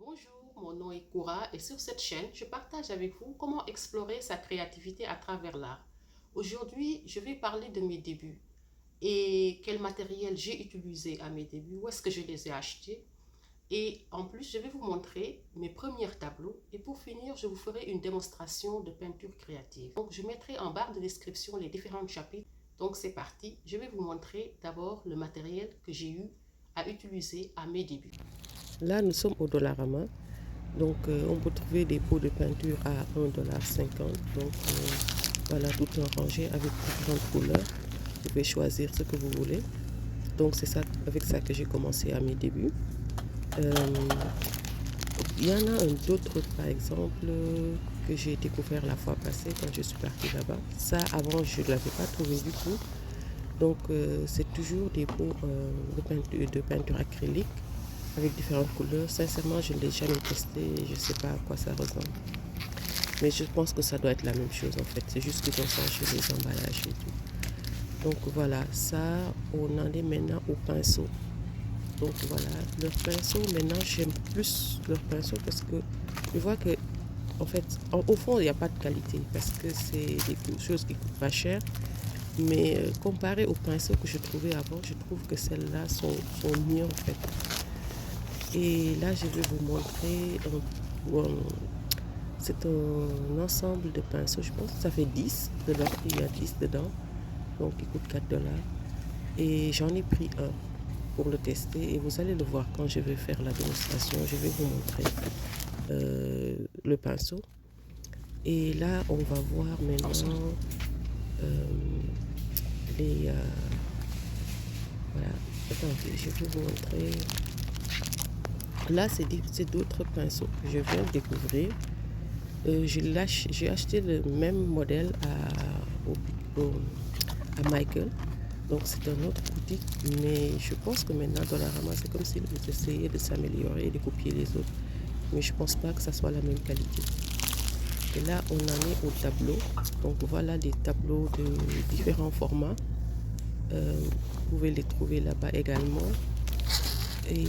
Bonjour, mon nom est Koura et sur cette chaîne, je partage avec vous comment explorer sa créativité à travers l'art. Aujourd'hui, je vais parler de mes débuts et quel matériel j'ai utilisé à mes débuts, où est-ce que je les ai achetés. Et en plus, je vais vous montrer mes premiers tableaux et pour finir, je vous ferai une démonstration de peinture créative. Donc, je mettrai en barre de description les différents chapitres. Donc, c'est parti. Je vais vous montrer d'abord le matériel que j'ai eu à utiliser à mes débuts. Là, nous sommes au Dollarama. Donc, on peut trouver des pots de peinture à 1,50 $. Donc, voilà, tout en rangé avec différentes couleurs. Vous pouvez choisir ce que vous voulez. Donc, c'est ça, avec ça que j'ai commencé à mes débuts. Il y en a d'autres, par exemple, que j'ai découvert la fois passée quand je suis partie là-bas. Ça, avant, je ne l'avais pas trouvé du tout. Donc, c'est toujours des pots de peinture acrylique avec différentes couleurs. Sincèrement, je ne l'ai jamais testé et je ne sais pas à quoi ça ressemble. Mais je pense que ça doit être la même chose en fait. C'est juste qu'ils ont changé les emballages et tout. Donc voilà, ça, on en est maintenant au pinceau. Donc voilà, leur pinceau, maintenant j'aime plus leur pinceau parce que je vois que, en fait, au fond, il n'y a pas de qualité parce que c'est des choses qui coûtent pas cher. Mais comparé aux pinceaux que je trouvais avant, je trouve que celles-là sont mieux en fait. Et là, je vais vous montrer c'est un ensemble de pinceaux, je pense que ça fait 10 dedans, il y a 10 dedans, donc il coûte 4 $. Et j'en ai pris un pour le tester et vous allez le voir quand je vais faire la démonstration, je vais vous montrer le pinceau. Et là, on va voir maintenant les... voilà, attendez, je vais vous montrer. Là, c'est d'autres pinceaux que je viens de découvrir. J'ai acheté le même modèle à Michael. Donc c'est un autre boutique, mais je pense que maintenant Dollarama, c'est comme si vous essayez de s'améliorer et de copier les autres. Mais je pense pas que ça soit la même qualité. Et là, on en est au tableau. Donc voilà des tableaux de différents formats. Vous pouvez les trouver là-bas également. Et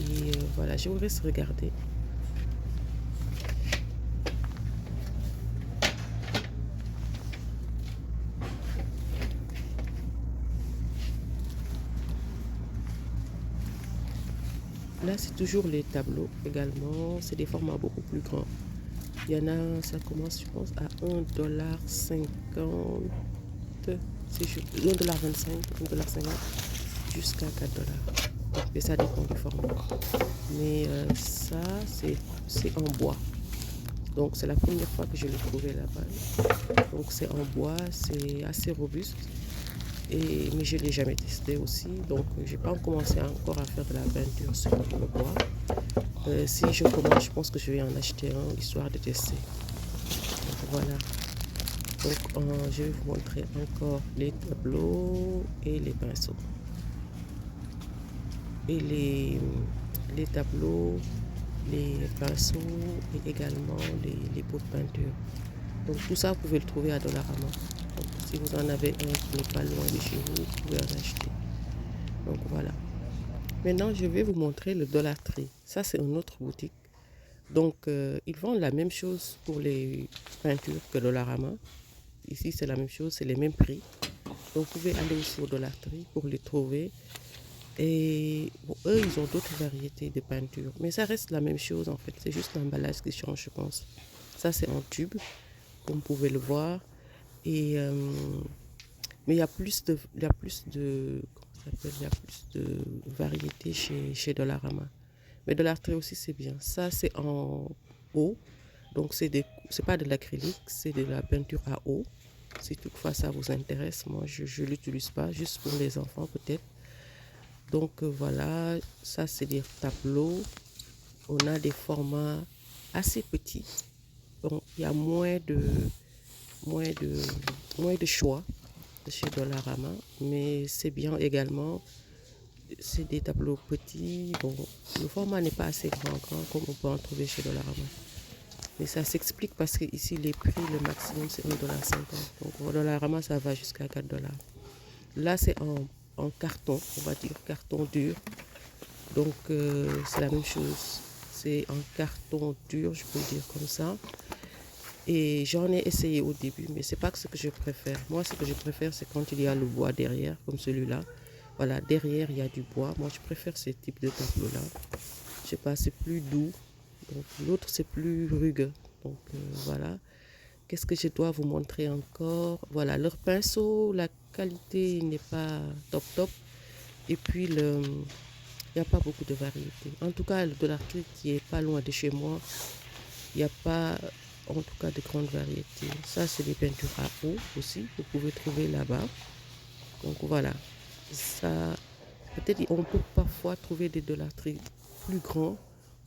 voilà, je vous laisse regarder. Là, c'est toujours les tableaux également. C'est des formats beaucoup plus grands. Il y en a, ça commence, je pense, à 1,50 $. C'est 1,25 $, 1,50 $ jusqu'à 4 $. Mais ça dépend du format. Mais ça, c'est en bois. Donc, c'est la première fois que je l'ai trouvé là-bas. Donc, c'est en bois, c'est assez robuste. Mais je ne l'ai jamais testé aussi. Donc, je n'ai pas commencé encore à faire de la peinture sur le bois. Si je commence, je pense que je vais en acheter un, histoire de tester. Donc, voilà. Donc, je vais vous montrer encore les tableaux et les pinceaux. Et les tableaux, les pinceaux et également les pots de peinture. Donc, tout ça, vous pouvez le trouver à Dollarama. Donc, si vous en avez un qui n'est pas loin de chez vous, vous pouvez en acheter. Donc, voilà. Maintenant, je vais vous montrer le Dollar Tree. Ça, c'est une autre boutique. Donc, ils vendent la même chose pour les peintures que Dollarama. Ici, c'est la même chose, c'est les mêmes prix. Donc, vous pouvez aller aussi au Dollar Tree pour les trouver. Et bon, eux, ils ont d'autres variétés de peintures. Mais ça reste la même chose, en fait. C'est juste l'emballage qui change, je pense. Ça, c'est en tube, comme vous pouvez le voir. Et, mais il y a plus de, il y a plus de variétés chez Dollarama. Mais Dollar Tree aussi, c'est bien. Ça, c'est en eau. Donc, c'est pas de l'acrylique, c'est de la peinture à eau. Si toutefois ça vous intéresse, moi, je ne l'utilise pas, juste pour les enfants peut-être. Donc, voilà, ça, c'est des tableaux. On a des formats assez petits. Donc, il y a moins de choix de chez Dollarama. Mais c'est bien également. C'est des tableaux petits. Bon, le format n'est pas assez grand comme on peut en trouver chez Dollarama. Mais ça s'explique parce que ici les prix, le maximum c'est 1,50 $. Donc au Dollarama ça va jusqu'à 4 $. Là c'est en carton, on va dire carton dur. Donc c'est la même chose. c'est en carton dur, je peux le dire comme ça. Et j'en ai essayé au début, mais c'est pas ce que je préfère. Moi, ce que je préfère, c'est quand il y a le bois derrière, comme celui-là. Voilà, derrière, il y a du bois. Moi, je préfère ce type de tableau-là. Je sais pas, c'est plus doux. Donc, l'autre, c'est plus rugueux. Donc, voilà. Qu'est-ce que je dois vous montrer encore? Voilà, leur pinceau, la qualité n'est pas top top. Et puis, il n'y a pas beaucoup de variété. En tout cas, de l'acrylique qui est pas loin de chez moi, il n'y a pas, en tout cas, de grande variété. Ça, c'est des peintures à eau aussi. Vous pouvez trouver là-bas. Donc, voilà. Ça, peut-être on peut parfois trouver des de l'acrylique plus grands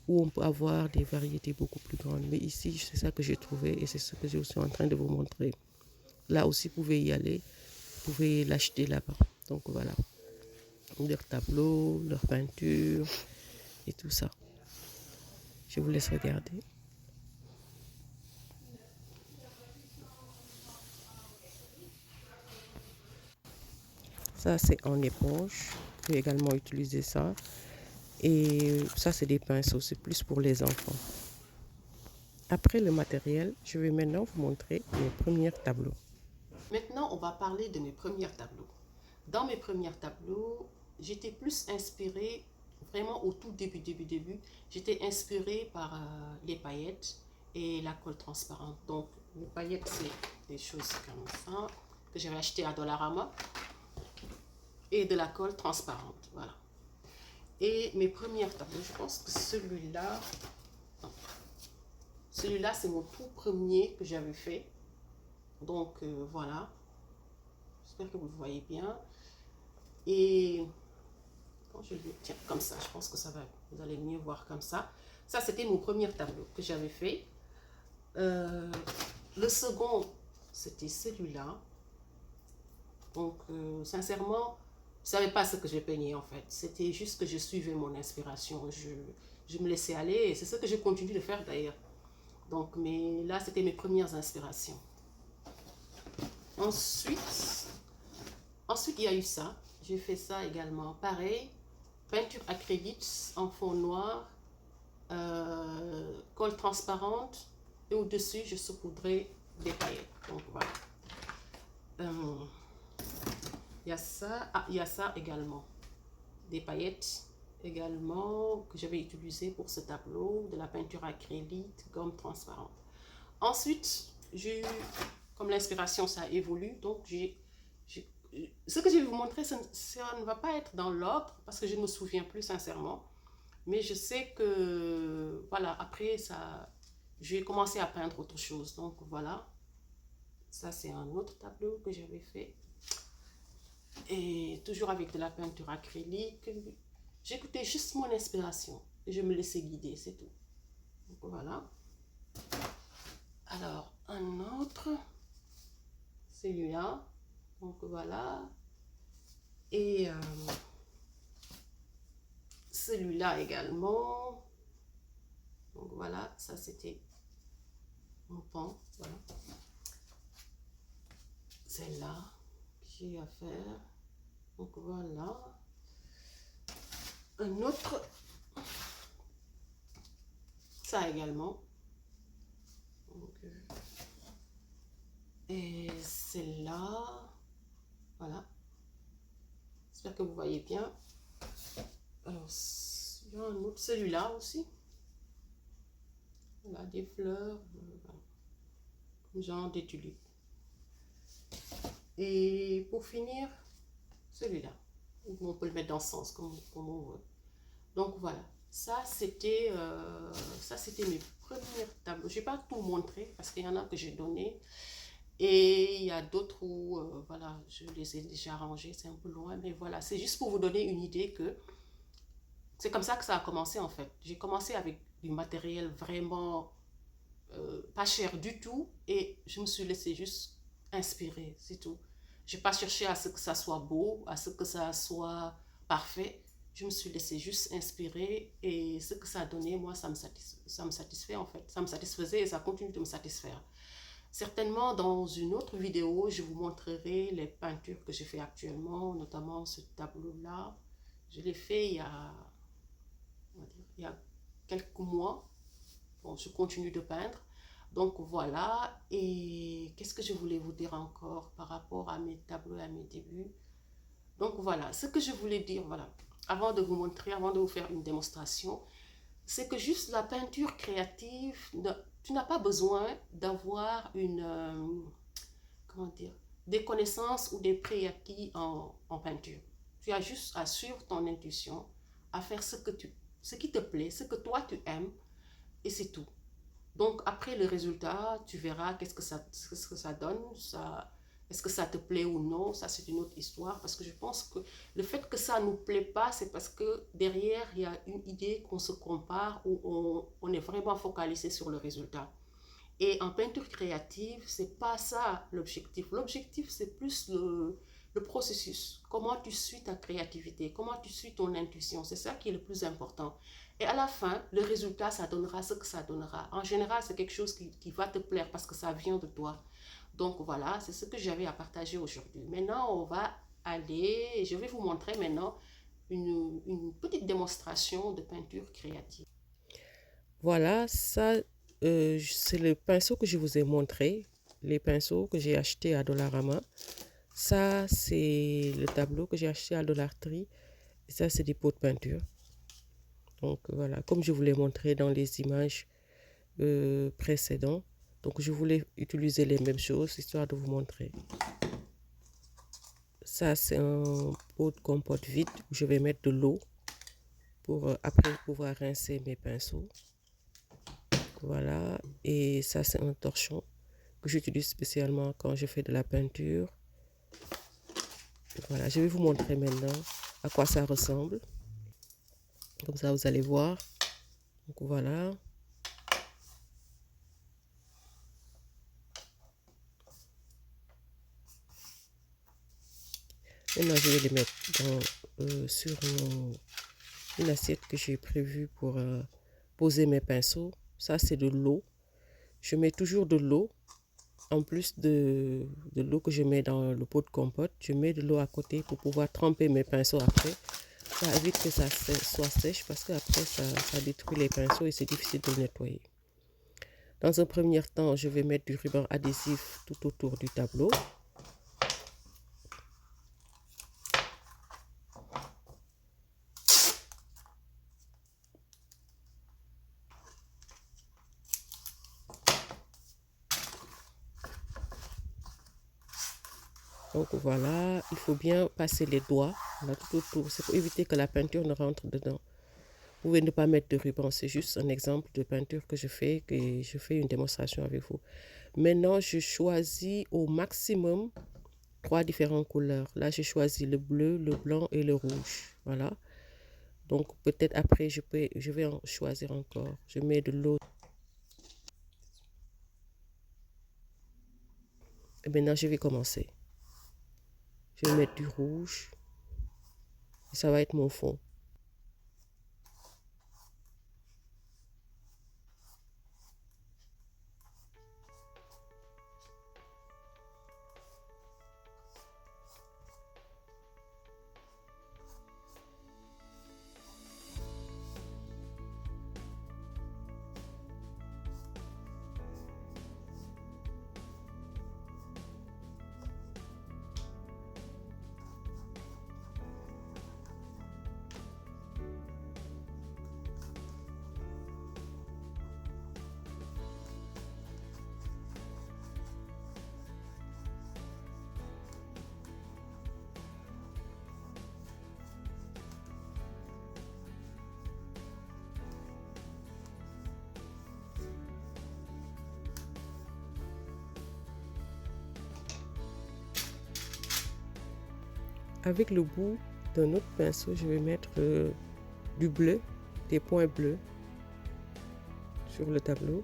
où on peut avoir des variétés beaucoup plus grandes. Mais ici, c'est ça que j'ai trouvé et c'est ce que je suis en train de vous montrer. Là aussi, vous pouvez y aller. Vous pouvez l'acheter là-bas. Donc, voilà. Leurs tableaux, leurs peintures et tout ça. Je vous laisse regarder. Ça, c'est en éponge. Vous pouvez également utiliser ça. Et ça, c'est des pinceaux. C'est plus pour les enfants. Après le matériel, je vais maintenant vous montrer mes premiers tableaux. Maintenant, on va parler de mes premiers tableaux. Dans mes premiers tableaux, j'étais plus inspirée, vraiment au tout début, j'étais inspirée par les paillettes et la colle transparente. Donc, les paillettes, c'est des choses comme ça, que j'avais acheté à Dollarama, et de la colle transparente, voilà. Et mes premiers tableaux, je pense que celui-là, c'est mon tout premier que j'avais fait. Donc, voilà. J'espère que vous le voyez bien. Et quand je le tiens comme ça, je pense que ça va, vous allez mieux voir comme ça. Ça, c'était mon premier tableau que j'avais fait. Le second, c'était celui-là. Donc, sincèrement, je ne savais pas ce que je peignais en fait. C'était juste que je suivais mon inspiration. Je me laissais aller et c'est ce que je continue de faire d'ailleurs. Donc, mais là, c'était mes premières inspirations. Ensuite, il y a eu ça. J'ai fait ça également. Pareil, peinture acrylique en fond noir, colle transparente et au-dessus, je saupoudrais des paillettes. Donc, voilà. Il y a ça. Ah, il y a ça également. Des paillettes également que j'avais utilisé pour ce tableau, de la peinture acrylique, gomme transparente. Ensuite, j'ai eu, comme l'inspiration, ça évolue, donc ce que je vais vous montrer, ça ne va pas être dans l'ordre, parce que je ne me souviens plus sincèrement, mais je sais que, voilà, après, ça, j'ai commencé à peindre autre chose, donc voilà, ça c'est un autre tableau que j'avais fait, et toujours avec de la peinture acrylique, j'écoutais juste mon inspiration, et je me laissais guider, c'est tout, donc voilà. Alors, un autre, celui-là, donc voilà, et celui-là également, donc voilà, ça c'était mon pan, voilà, celle-là que j'ai à faire, donc voilà, un autre, ça également, donc, et celle-là, voilà, j'espère que vous voyez bien. Alors, il y a un autre, celui-là aussi, voilà, des fleurs, voilà, genre des tulipes. Et pour finir, celui-là, on peut le mettre dans ce sens comme on veut. Donc voilà, ça c'était mes premiers tableaux. Je n'ai pas tout montré parce qu'il y en a que j'ai donné et il y a d'autres où voilà, je les ai déjà rangés, c'est un peu loin, mais voilà, c'est juste pour vous donner une idée que c'est comme ça que ça a commencé en fait. J'ai commencé avec du matériel vraiment pas cher du tout et je me suis laissé juste inspirer, c'est tout. Je n'ai pas cherché à ce que ça soit beau, à ce que ça soit parfait. Je me suis laissé juste inspirer et ce que ça a donné, moi, ça me satisfait en fait. Ça me satisfaisait et ça continue de me satisfaire. Certainement, dans une autre vidéo, je vous montrerai les peintures que j'ai fait actuellement, notamment ce tableau-là. Je l'ai fait il y a, on va dire, quelques mois. Bon, je continue de peindre. Donc voilà, et qu'est-ce que je voulais vous dire encore par rapport à mes tableaux, à mes débuts. Donc voilà, ce que je voulais dire, voilà, avant de vous montrer, avant de vous faire une démonstration, c'est que juste la peinture créative, tu n'as pas besoin d'avoir comment dire, des connaissances ou des préacquis en peinture. Tu as juste à suivre ton intuition, à faire ce qui te plaît, ce que toi tu aimes, et c'est tout. Donc après le résultat, tu verras qu'est-ce que ça donne, est-ce que ça te plaît ou non, ça c'est une autre histoire, parce que je pense que le fait que ça ne nous plaît pas, c'est parce que derrière, il y a une idée qu'on se compare, où on est vraiment focalisé sur le résultat. Et en peinture créative, c'est pas ça l'objectif. L'objectif, c'est plus le processus. Comment tu suis ta créativité, comment tu suis ton intuition. C'est ça qui est le plus important. Et à la fin, le résultat, ça donnera ce que ça donnera. En général, c'est quelque chose qui va te plaire parce que ça vient de toi. Donc voilà, c'est ce que j'avais à partager aujourd'hui. Maintenant, on va aller, je vais vous montrer maintenant une petite démonstration de peinture créative. Voilà, ça, c'est le pinceau que je vous ai montré, les pinceaux que j'ai achetés à Dollarama. Ça, c'est le tableau que j'ai acheté à Dollar Tree. Et ça, c'est des pots de peinture. Donc voilà, comme je vous l'ai montré dans les images précédentes. Donc je voulais utiliser les mêmes choses, histoire de vous montrer. Ça, c'est un pot de compote vide où je vais mettre de l'eau pour après pouvoir rincer mes pinceaux. Voilà, et ça, c'est un torchon que j'utilise spécialement quand je fais de la peinture. Voilà, je vais vous montrer maintenant à quoi ça ressemble. Comme ça, vous allez voir. Donc voilà. Maintenant, je vais les mettre sur une assiette que j'ai prévue pour poser mes pinceaux. Ça, c'est de l'eau. Je mets toujours de l'eau. En plus de l'eau que je mets dans le pot de compote, je mets de l'eau à côté pour pouvoir tremper mes pinceaux après. Ça évite que ça soit sèche parce qu'après, ça détruit les pinceaux et c'est difficile de le nettoyer. Dans un premier temps, je vais mettre du ruban adhésif tout autour du tableau. Donc voilà, il faut bien passer les doigts là, tout autour. C'est pour éviter que la peinture ne rentre dedans. Vous pouvez ne pas mettre de ruban, c'est juste un exemple de peinture que je fais une démonstration avec vous. Maintenant, je choisis au maximum 3 différentes couleurs. Là, j'ai choisi le bleu, le blanc et le rouge. Voilà. Donc peut-être après, je vais en choisir encore. Je mets de l'eau. Et maintenant, je vais commencer. Je vais mettre du rouge. Et ça va être mon fond. Avec le bout d'un autre pinceau, je vais mettre du bleu, des points bleus sur le tableau.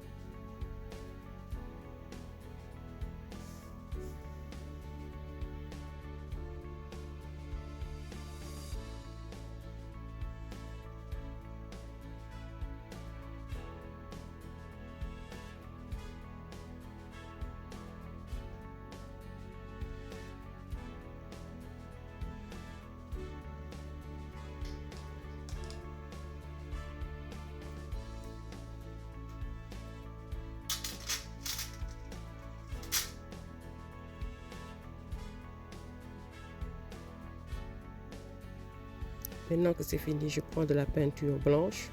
Maintenant que c'est fini, je prends de la peinture blanche,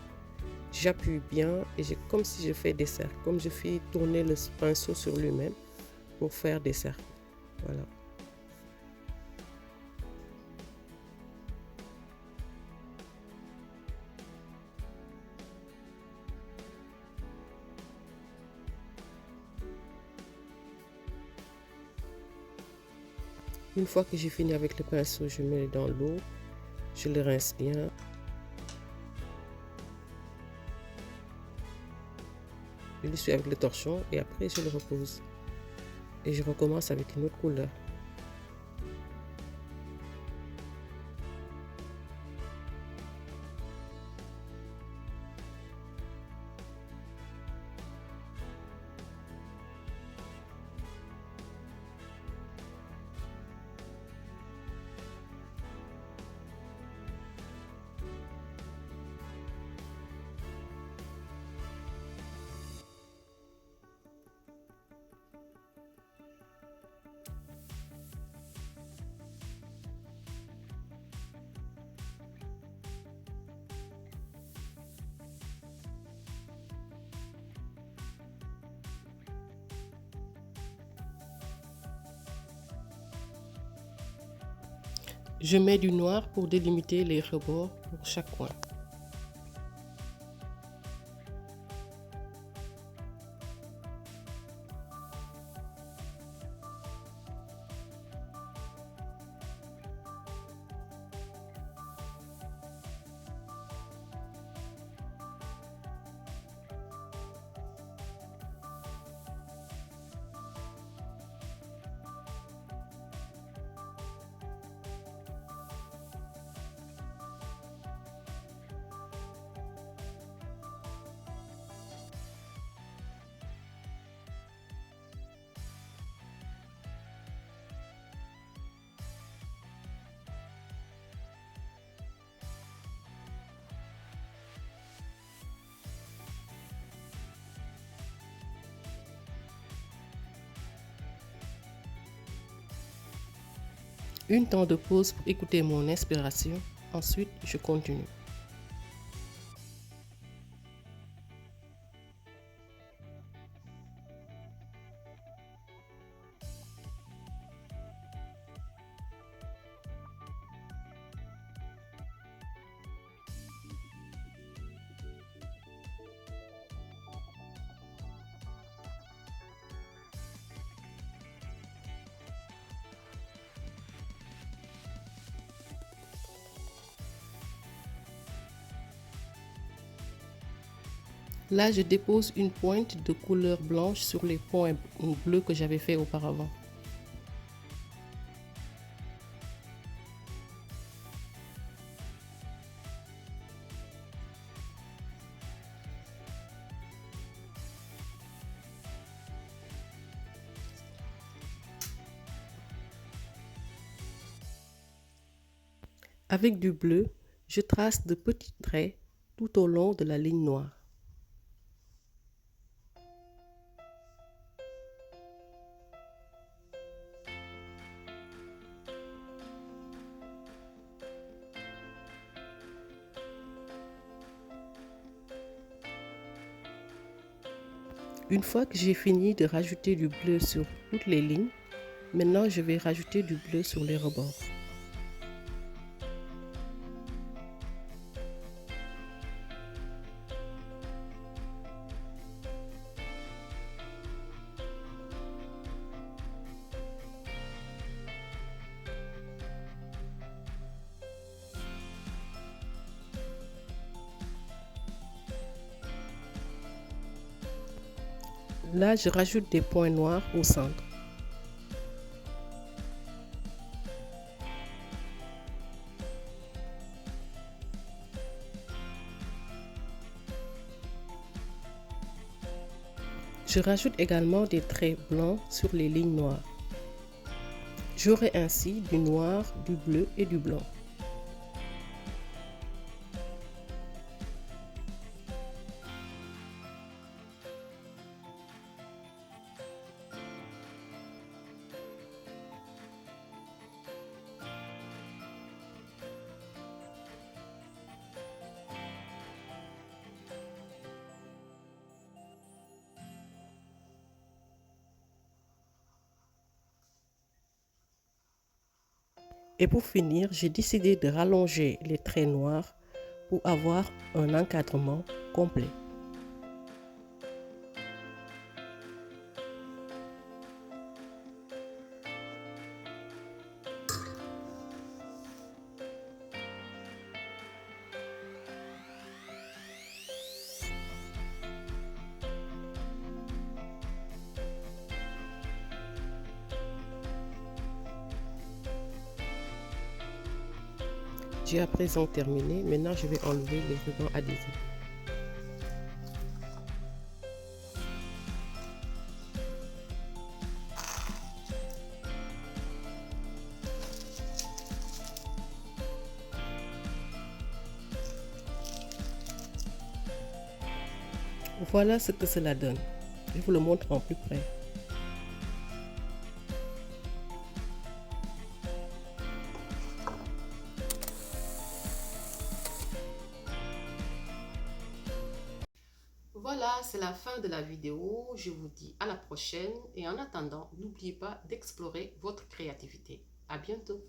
j'appuie bien et comme si je fais des cercles, comme je fais tourner le pinceau sur lui-même pour faire des cercles. Voilà. Une fois que j'ai fini avec le pinceau, je mets dans l'eau, je le rince bien. Je le suis avec le torchon et après je le repose. Et je recommence avec une autre couleur. Je mets du noir pour délimiter les rebords pour chaque coin. Une temps de pause pour écouter mon inspiration. Ensuite, je continue. Là, je dépose une pointe de couleur blanche sur les points bleus que j'avais fait auparavant. Avec du bleu, je trace de petits traits tout au long de la ligne noire. Une fois que j'ai fini de rajouter du bleu sur toutes les lignes, maintenant je vais rajouter du bleu sur les rebords. Là, je rajoute des points noirs au centre. Je rajoute également des traits blancs sur les lignes noires. J'aurai ainsi du noir, du bleu et du blanc. Et pour finir, j'ai décidé de rallonger les traits noirs pour avoir un encadrement complet. J'ai à présent terminé. Maintenant, je vais enlever les rubans adhésifs. Voilà ce que cela donne. Je vous le montre en plus près. Voilà, c'est la fin de la vidéo. Je vous dis à la prochaine et en attendant, n'oubliez pas d'explorer votre créativité. À bientôt.